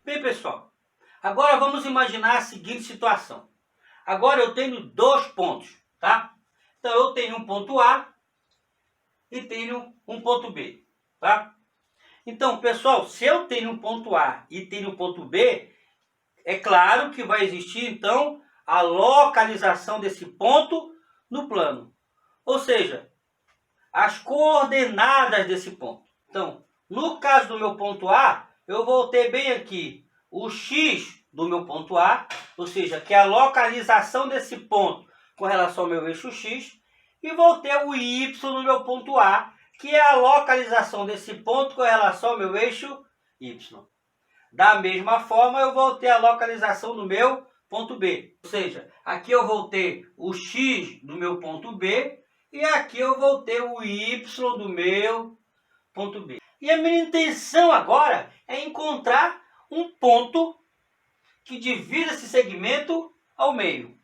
Bem, pessoal, agora vamos imaginar a seguinte situação. Agora eu tenho dois pontos, tá? Então eu tenho um ponto A e tenho um ponto B, tá? Então, pessoal, se eu tenho um ponto A e tenho um ponto B, é claro que vai existir, então, a localização desse ponto no plano. Ou seja, as coordenadas desse ponto. Então, no caso do meu ponto A, eu vou ter bem aqui o X do meu ponto A, ou seja, que é a localização desse ponto com relação ao meu eixo X, e vou ter o Y no meu ponto A, que é a localização desse ponto com relação ao meu eixo Y. Da mesma forma, eu vou ter a localização do meu ponto B. Ou seja, aqui eu vou ter o X do meu ponto B e aqui eu vou ter o Y do meu ponto B. E a minha intenção agora é encontrar um ponto que divida esse segmento ao meio.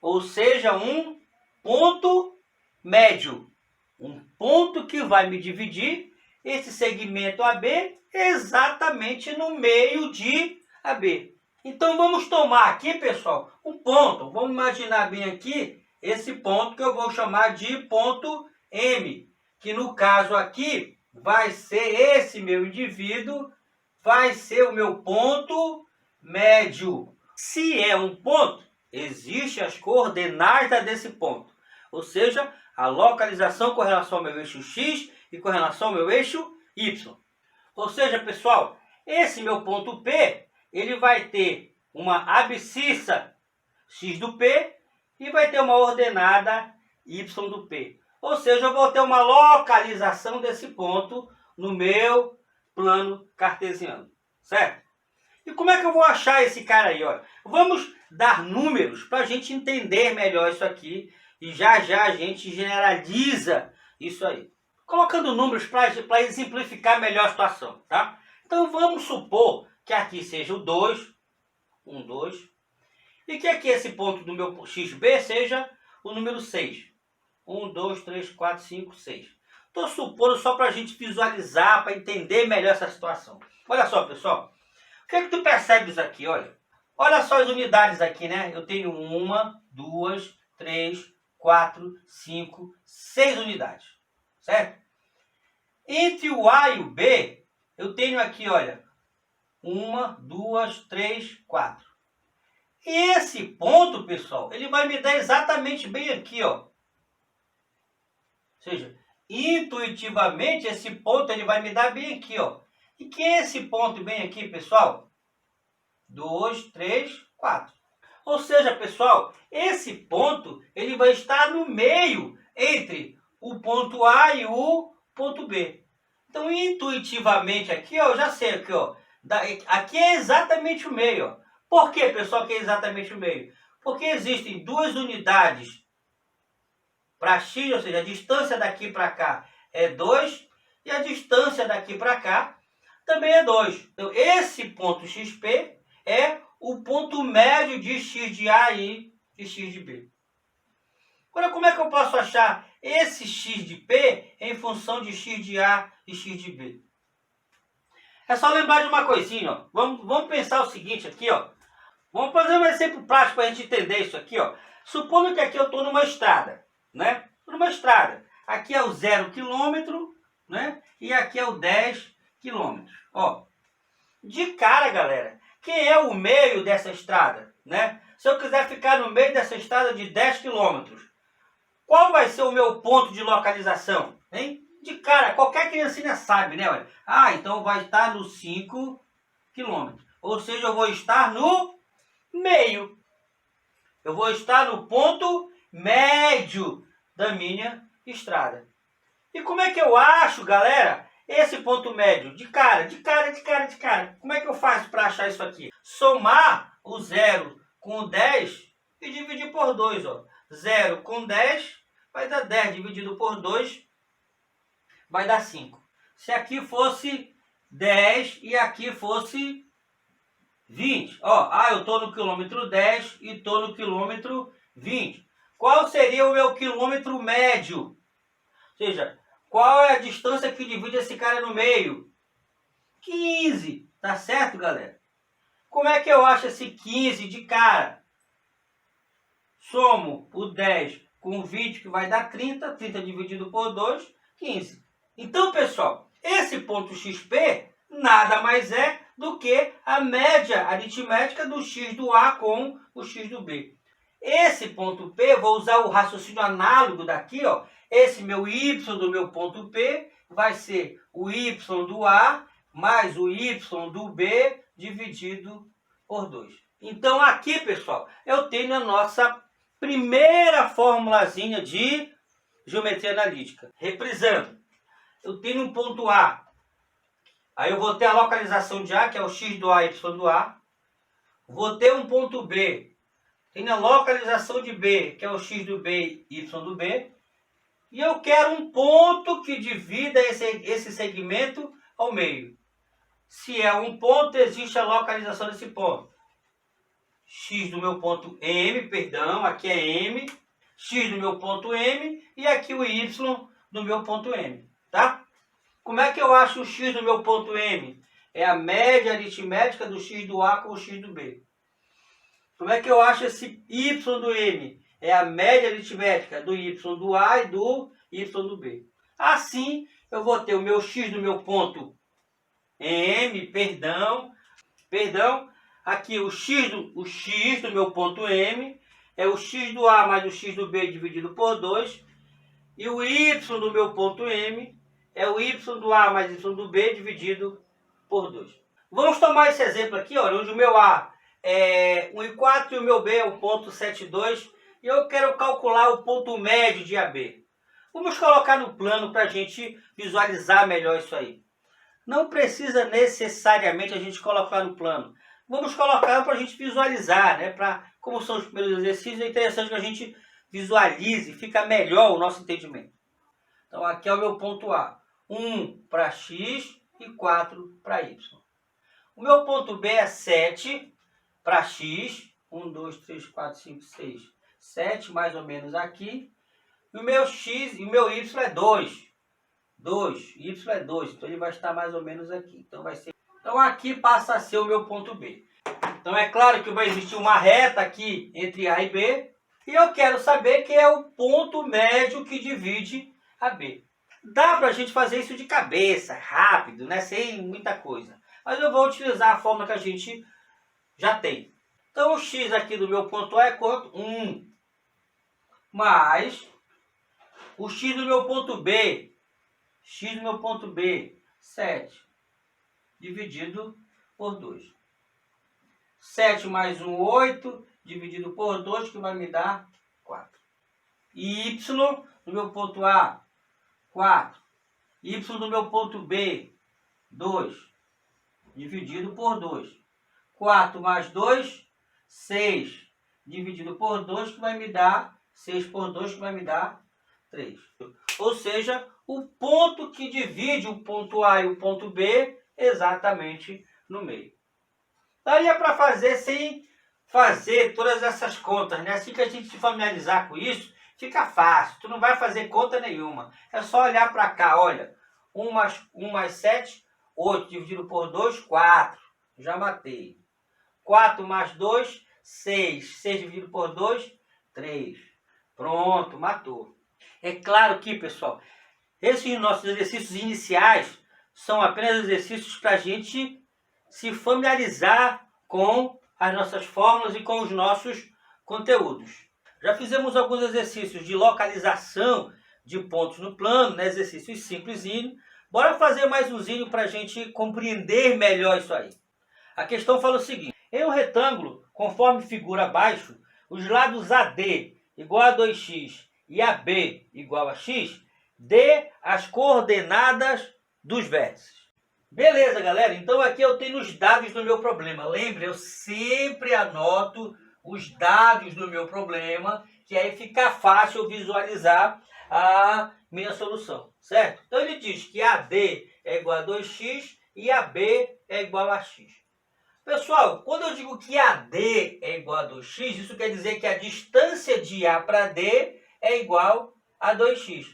Ou seja, um ponto médio. Um ponto que vai me dividir esse segmento AB exatamente no meio de AB. Então vamos tomar aqui, pessoal, um ponto. Vamos imaginar bem aqui esse ponto que eu vou chamar de ponto M. Que no caso aqui vai ser esse meu indivíduo, vai ser o meu ponto médio. Se é um ponto, existem as coordenadas desse ponto. Ou seja, a localização com relação ao meu eixo X e com relação ao meu eixo Y. Ou seja, pessoal, esse meu ponto P, ele vai ter uma abscissa X do P e vai ter uma ordenada Y do P. Ou seja, eu vou ter uma localização desse ponto no meu plano cartesiano, certo? E como é que eu vou achar esse cara aí? Olha, vamos dar números para a gente entender melhor isso aqui e já já a gente generaliza isso aí. Colocando números para exemplificar melhor a situação, tá? Então vamos supor que aqui seja o 2, 1, 2, e que aqui esse ponto do meu XB seja o número 6. 1, 2, 3, 4, 5, 6. Estou supondo só para a gente visualizar, para entender melhor essa situação. Olha só, pessoal. O que é que tu percebes aqui? Olha só as unidades aqui, né? Eu tenho 1, 2, 3, 4, 5, 6 unidades. Certo? Entre o A e o B, eu tenho aqui, olha, 1, 2, 3, 4. Esse ponto, pessoal, ele vai me dar exatamente bem aqui, ó. Ou seja, intuitivamente, esse ponto ele vai me dar bem aqui, ó. E que é esse ponto bem aqui, pessoal? 2, 3, 4. Ou seja, pessoal, esse ponto ele vai estar no meio entre o ponto A e o ponto B. Então, intuitivamente aqui, ó, eu já sei aqui, ó. Aqui é exatamente o meio, ó. Por que, pessoal, que é exatamente o meio? Porque existem duas unidades para x, ou seja, a distância daqui para cá é 2 e a distância daqui para cá também é 2. Então, esse ponto XP é o ponto médio de x de A e de x de B. Agora, como é que eu posso achar esse x de P em função de x de A e x de B? É só lembrar de uma coisinha, ó. Vamos pensar o seguinte aqui, ó. Vamos fazer um exemplo prático para a gente entender isso aqui, ó. Supondo que aqui eu estou numa estrada, né? Numa estrada. Aqui é o 0 km, né? E aqui é o 10 km. Ó, de cara, galera, quem é o meio dessa estrada, né? Se eu quiser ficar no meio dessa estrada de 10 km, qual vai ser o meu ponto de localização? Hein? De cara, qualquer criancinha sabe, né? Olha. Ah, então vai estar no 5 km. Ou seja, eu vou estar no meio. Eu vou estar no ponto médio da minha estrada. E como é que eu acho, galera, esse ponto médio? De cara. Como é que eu faço para achar isso aqui? Somar o 0 com o 10 e dividir por 2, ó. 0 com 10 vai dar 10, dividido por 2 vai dar 5. Se aqui fosse 10 e aqui fosse 20. Ó, eu estou no quilômetro 10 e estou no quilômetro 20. Qual seria o meu quilômetro médio? Ou seja, qual é a distância que divide esse cara no meio? 15. Tá certo, galera? Como é que eu acho esse 15 de cara? Somo o 10 com o 20, que vai dar 30. 30 dividido por 2, 15. Então, pessoal, esse ponto XP nada mais é do que a média aritmética do x do A com o x do B. Esse ponto P, vou usar o raciocínio análogo daqui, ó. Esse meu y do meu ponto P vai ser o y do A mais o y do B dividido por 2. Então, aqui, pessoal, eu tenho a nossa primeira formulazinha de geometria analítica. Reprisando, eu tenho um ponto A. Aí eu vou ter a localização de A, que é o x do A, y do A. Vou ter um ponto B. Tenho a localização de B, que é o x do B, y do B. E eu quero um ponto que divida esse segmento ao meio. Se é um ponto, existe a localização desse ponto. X do meu ponto M, perdão, aqui é M. X do meu ponto M e aqui o Y do meu ponto M, tá? Como é que eu acho o X do meu ponto M? É a média aritmética do X do A com o X do B. Como é que eu acho esse Y do M? É a média aritmética do Y do A e do Y do B. Assim, eu vou ter o meu X do meu ponto M, aqui o X do meu ponto M é o X do A mais o X do B dividido por 2. E o Y do meu ponto M é o Y do A mais Y do B dividido por 2. Vamos tomar esse exemplo aqui, ó, onde o meu A é 1,4 e o meu B é 1,72. E eu quero calcular o ponto médio de AB. Vamos colocar no plano para a gente visualizar melhor isso aí. Não precisa necessariamente a gente colocar no plano. Vamos colocar para a gente visualizar, né? Como são os primeiros exercícios, é interessante que a gente visualize, fica melhor o nosso entendimento. Então aqui é o meu ponto A. 1 para X e 4 para Y. O meu ponto B é 7 para X. 1, 2, 3, 4, 5, 6, 7 mais ou menos aqui. E o meu X e o meu Y é 2. 2, Y é 2, então ele vai estar mais ou menos aqui. Então aqui passa a ser o meu ponto B. Então é claro que vai existir uma reta aqui entre A e B. E eu quero saber que é o ponto médio que divide a B. Dá para a gente fazer isso de cabeça, rápido, né? Sem muita coisa. Mas eu vou utilizar a forma que a gente já tem. Então o X aqui do meu ponto A é quanto? 1. Mais o X do meu ponto B. X do meu ponto B, 7. Dividido por 2. 7 mais 1, 8. Dividido por 2, que vai me dar 4. E Y do meu ponto A, 4. Y do meu ponto B, 2. Dividido por 2. 4 mais 2, 6. Dividido por 2, que vai me dar 6 por 2, que vai me dar 3. Ou seja, o ponto que divide o ponto A e o ponto B exatamente no meio. Daria para fazer sem fazer todas essas contas, né? Assim que a gente se familiarizar com isso, fica fácil. Tu não vai fazer conta nenhuma. É só olhar para cá, olha. 1 mais 7, 8. Dividido por 2, 4. Já matei. 4 mais 2, 6. 6 dividido por 2, 3. Pronto, matou. É claro que, pessoal, esses nossos exercícios iniciais são apenas exercícios para a gente se familiarizar com as nossas fórmulas e com os nossos conteúdos. Já fizemos alguns exercícios de localização de pontos no plano, né? Exercícios simplesinhos. Bora fazer mais umzinho para a gente compreender melhor isso aí. A questão fala o seguinte: em um retângulo, conforme figura abaixo, os lados AD igual a 2x e AB igual a x, dê as coordenadas dos vértices. Beleza, galera? Então aqui eu tenho os dados do meu problema. Lembre, eu sempre anoto os dados do meu problema, que aí fica fácil visualizar a minha solução, certo? Então ele diz que AD é igual a 2x e AB é igual a x. Pessoal, quando eu digo que AD é igual a 2x, isso quer dizer que a distância de A para D é igual a 2x.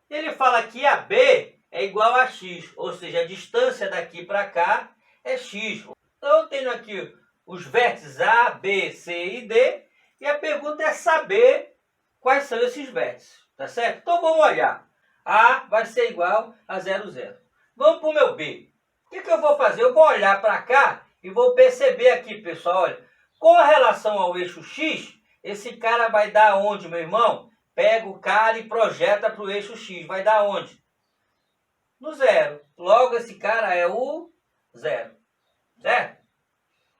Ele fala que AB é igual a x, ou seja, a distância daqui para cá é x. Então eu tenho aqui os vértices A, B, C e D. E a pergunta é saber quais são esses vértices, tá certo? Então vamos olhar. A vai ser igual a 0, 0. Vamos para o meu B. O que eu vou fazer? Eu vou olhar para cá e vou perceber aqui, pessoal, olha, com relação ao eixo X, esse cara vai dar onde, meu irmão? Pega o cara e projeta para o eixo X. Vai dar onde? No 0. Logo, esse cara é o 0. Certo?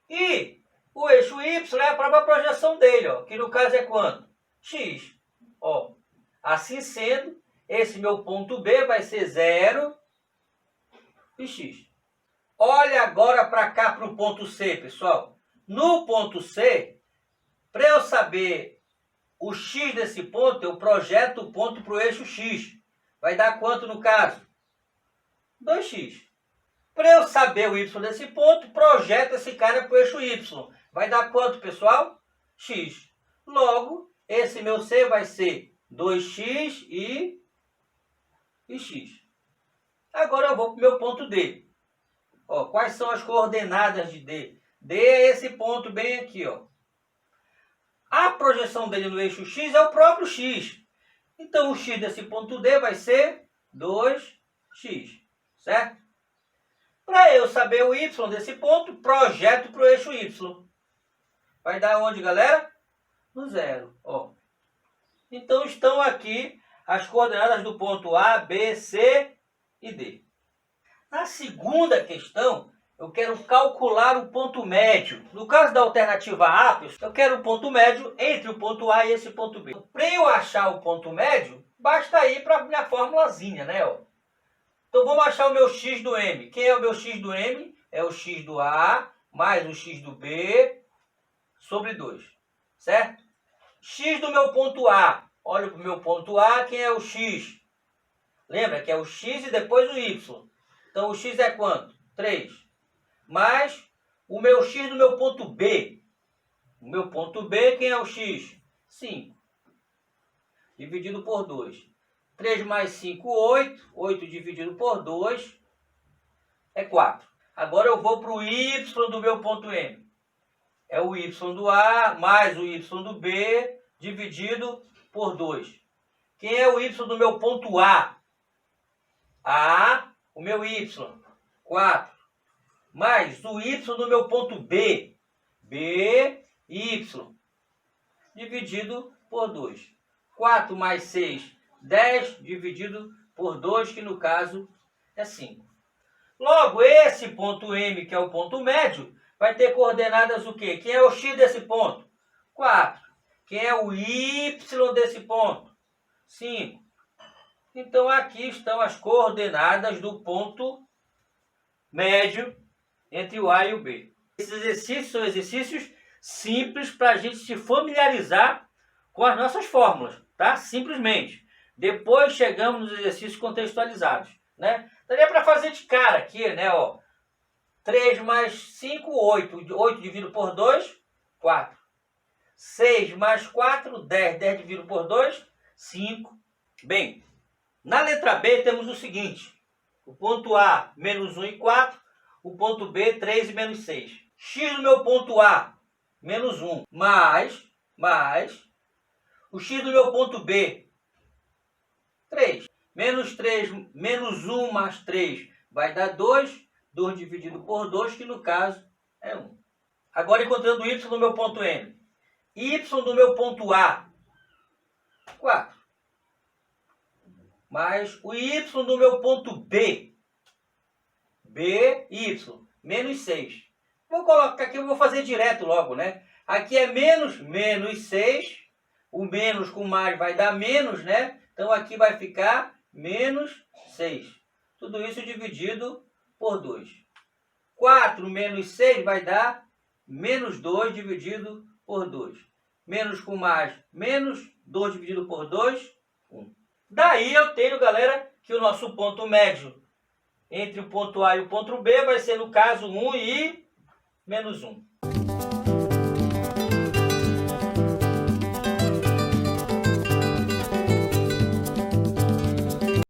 E o eixo Y é a própria projeção dele, ó, que no caso é quanto? X. Ó, assim sendo, esse meu ponto B vai ser 0 e X. Olha agora para cá, para o ponto C, pessoal. No ponto C, para eu saber o X desse ponto, eu projeto o ponto para o eixo X. Vai dar quanto no caso? 2x. Para eu saber o Y desse ponto, projeto esse cara para o eixo Y. Vai dar quanto, pessoal? X. Logo, esse meu C vai ser 2x e x. Agora eu vou para o meu ponto D. Ó, quais são as coordenadas de D? D é esse ponto bem aqui, ó. A projeção dele no eixo X é o próprio X. Então, o X desse ponto D vai ser 2x, certo? Para eu saber o Y desse ponto, projeto para o eixo Y. Vai dar onde, galera? No 0. Ó. Então, estão aqui as coordenadas do ponto A, B, C e D. Na segunda questão, eu quero calcular o ponto médio. No caso da alternativa A, eu quero o ponto médio entre o ponto A e esse ponto B. Para eu achar o ponto médio, basta ir para a minha formulazinha, né? Ó. Então, vamos achar o meu x do M. Quem é o meu x do M? É o x do A mais o x do B sobre 2. Certo? X do meu ponto A. Olha para o meu ponto A, quem é o x? Lembra que é o x e depois o y. Então, o x é quanto? 3. Mais o meu x do meu ponto B. O meu ponto B, quem é o x? 5. Dividido por 2. 3 mais 5, 8. 8 dividido por 2 é 4. Agora eu vou para o y do meu ponto M. É o y do A mais o y do B dividido por 2. Quem é o y do meu ponto A? A, o meu y, 4. Mais o y do meu ponto B. B, y. Dividido por 2. 4 mais 6, 10 dividido por 2, que no caso é 5. Logo, esse ponto M, que é o ponto médio, vai ter coordenadas o quê? Quem é o x desse ponto? 4. Quem é o y desse ponto? 5. Então, aqui estão as coordenadas do ponto médio entre o A e o B. Esses exercícios são exercícios simples para a gente se familiarizar com as nossas fórmulas, tá? Simplesmente. Depois chegamos nos exercícios contextualizados, né? Daria para fazer de cara aqui, né? Ó, 3 mais 5, 8. 8 dividido por 2, 4. 6 mais 4, 10. 10 dividido por 2, 5. Bem, na letra B temos o seguinte. O ponto A, menos 1 e 4. O ponto B, 3 e menos 6. X do meu ponto A, menos 1. Mais o x do meu ponto B, 3. Menos 3, menos 1 mais 3 vai dar 2. 2 dividido por 2, que no caso é 1. Agora encontrando o y do meu ponto M. Y do meu ponto A, 4. Mais o y do meu ponto B. B, y, menos 6. Vou colocar aqui, eu vou fazer direto logo, né? Aqui é menos 6. O menos com mais vai dar menos, né? Então, aqui vai ficar menos 6. Tudo isso dividido por 2. 4 menos 6 vai dar menos 2 dividido por 2. Menos com mais, menos 2 dividido por 2, 1. Daí eu tenho, galera, que o nosso ponto médio entre o ponto A e o ponto B vai ser, no caso, 1 e menos 1.